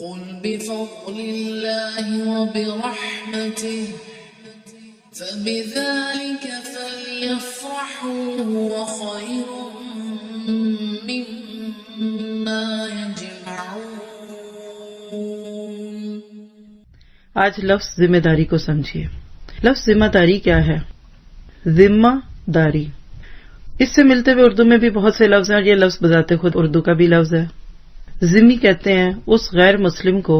قل بفضل الله وبرحمته فبذلك فليفرحوا هو خير مما يجمعون. آج لفظ ذمہ داری کو سمجھیے. لفظ ذمہ داری کیا ہے؟ ذمہ داری، اس سے ملتے ہوئے اردو میں بھی بہت سے لفظ ہیں اور یہ لفظ بذات خود اردو کا بھی لفظ ہے. ذمہ کہتے ہیں اس غیر مسلم کو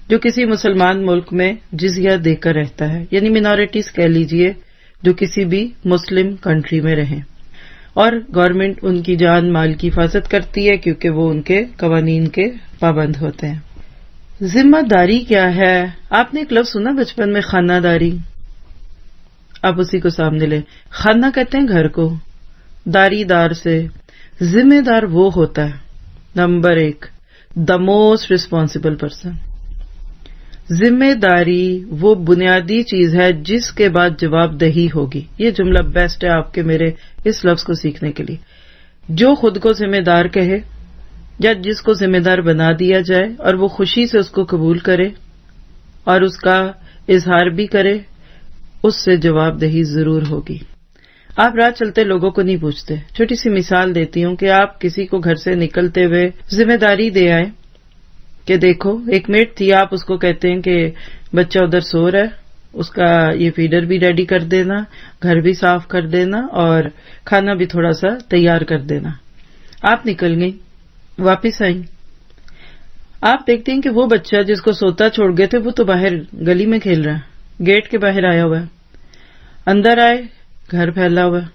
جو کسی مسلمان ملک میں جزیہ دے کر رہتا ہے، یعنی مینارٹیز کہہ لیجئے جو کسی بھی مسلم کنٹری میں رہیں، اور گورنمنٹ ان کی جان مال کی حفاظت کرتی ہے کیونکہ وہ ان کے قوانین کے پابند ہوتے ہیں. ذمہ داری کیا ہے؟ آپ نے ایک لفظ سنا بچپن میں، خانہ داری. آپ اسی کو سامنے لیں. خانہ کہتے ہیں گھر کو، داری دار سے. ذمہ دار وہ ہوتا ہے number 1 the most responsible person. ذمہ داری وہ بنیادی چیز ہے جس کے بعد جواب دہی ہوگی. یہ جملہ بیسٹ ہے آپ کے میرے اس لفظ کو سیکھنے کے لیے. جو خود کو ذمہ دار کہے یا جس کو ذمہ دار بنا دیا جائے اور وہ خوشی سے اس کو قبول کرے اور اس کا اظہار بھی کرے، اس سے جواب دہی ضرور ہوگی. آپ راہ چلتے لوگوں کو نہیں پوچھتے. چھوٹی سی مثال دیتی ہوں کہ آپ کسی کو گھر سے نکلتے ہوئے ذمہ داری دے آئے کہ دیکھو ایک میٹ تھی، آپ اس کو کہتے ہیں کہ بچہ ادھر سو رہا ہے، اس کا یہ فیڈر بھی ریڈی کر دینا، گھر بھی صاف کر دینا اور کھانا بھی تھوڑا سا تیار کر دینا. آپ نکل گئی، واپس آئیں. آپ دیکھتے ہیں کہ وہ بچہ جس کو سوتا چھوڑ گئے تھے وہ تو باہر گلی میں کھیل رہا ہے، گیٹ کے باہر آیا ہوا ہے. اندر آئے، گھر پھیلا ہوا ہے.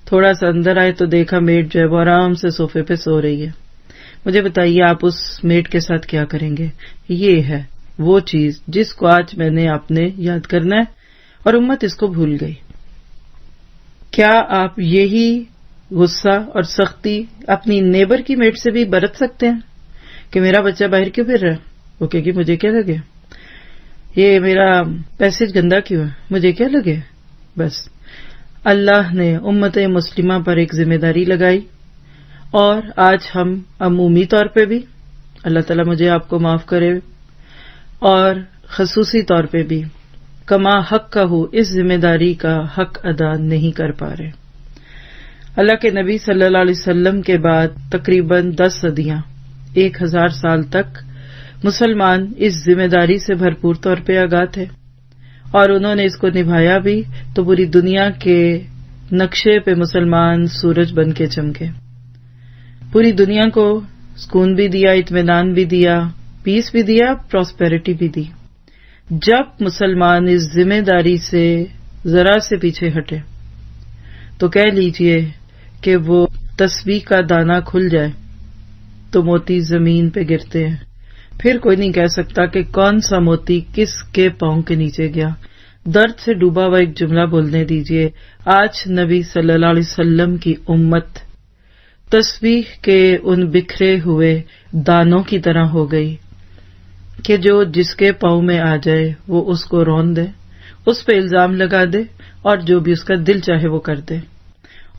تھوڑا سا اندر آئے تو دیکھا میٹ جو ہے وہ آرام سے صوفے پہ سو رہی ہے. مجھے بتائیے آپ اس میٹ کے ساتھ کیا کریں گے؟ یہ ہے وہ چیز جس کو آج میں نے آپ نے یاد کرنا ہے اور امت اس کو بھول گئی. کیا آپ یہی غصہ اور سختی اپنی نیبر کی میٹ سے بھی برت سکتے ہیں کہ میرا بچہ باہر کیوں پھر رہا ہے؟ وہ کہے گی مجھے کیا لگے، یہ میرا پیسیج گندا کیوں ہے، مجھے کیا لگے. بس اللہ نے امت مسلمہ پر ایک ذمہ داری لگائی اور آج ہم عمومی طور پہ بھی، اللہ تعالیٰ مجھے آپ کو معاف کرے، اور خصوصی طور پہ بھی کما حق کا ہو اس ذمہ داری کا حق ادا نہیں کر پا رہے. اللہ کے نبی صلی اللہ علیہ وسلم کے بعد تقریباً 10 صدیاں 1000 سال تک مسلمان اس ذمہ داری سے بھرپور طور پہ آگاہ تھے اور انہوں نے اس کو نبھایا بھی، تو پوری دنیا کے نقشے پہ مسلمان سورج بن کے چمکے. پوری دنیا کو سکون بھی دیا، اطمینان بھی دیا، پیس بھی دیا، پراسپیرٹی بھی دی. جب مسلمان اس ذمہ داری سے ذرا سے پیچھے ہٹے تو کہہ لیجئے کہ وہ تسبیح کا دانہ کھل جائے تو موتی زمین پہ گرتے ہیں. پھر کوئی نہیں کہہ سکتا کہ کون سا موتی کس کے پاؤں کے نیچے گیا. درد سے ڈوبا ہوا ایک جملہ بولنے دیجئے. آج نبی صلی اللہ علیہ وسلم کی امت تسبیح کے ان بکھرے ہوئے دانوں کی طرح ہو گئی کہ جو جس کے پاؤں میں آ جائے وہ اس کو رون دے، اس پہ الزام لگا دے اور جو بھی اس کا دل چاہے وہ کر دے.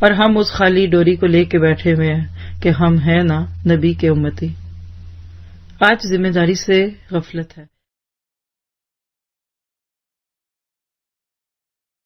اور ہم اس خالی ڈوری کو لے کے بیٹھے ہوئے ہیں کہ ہم ہیں نا نبی کے امتی. آج ذمہ داری سے غفلت ہے.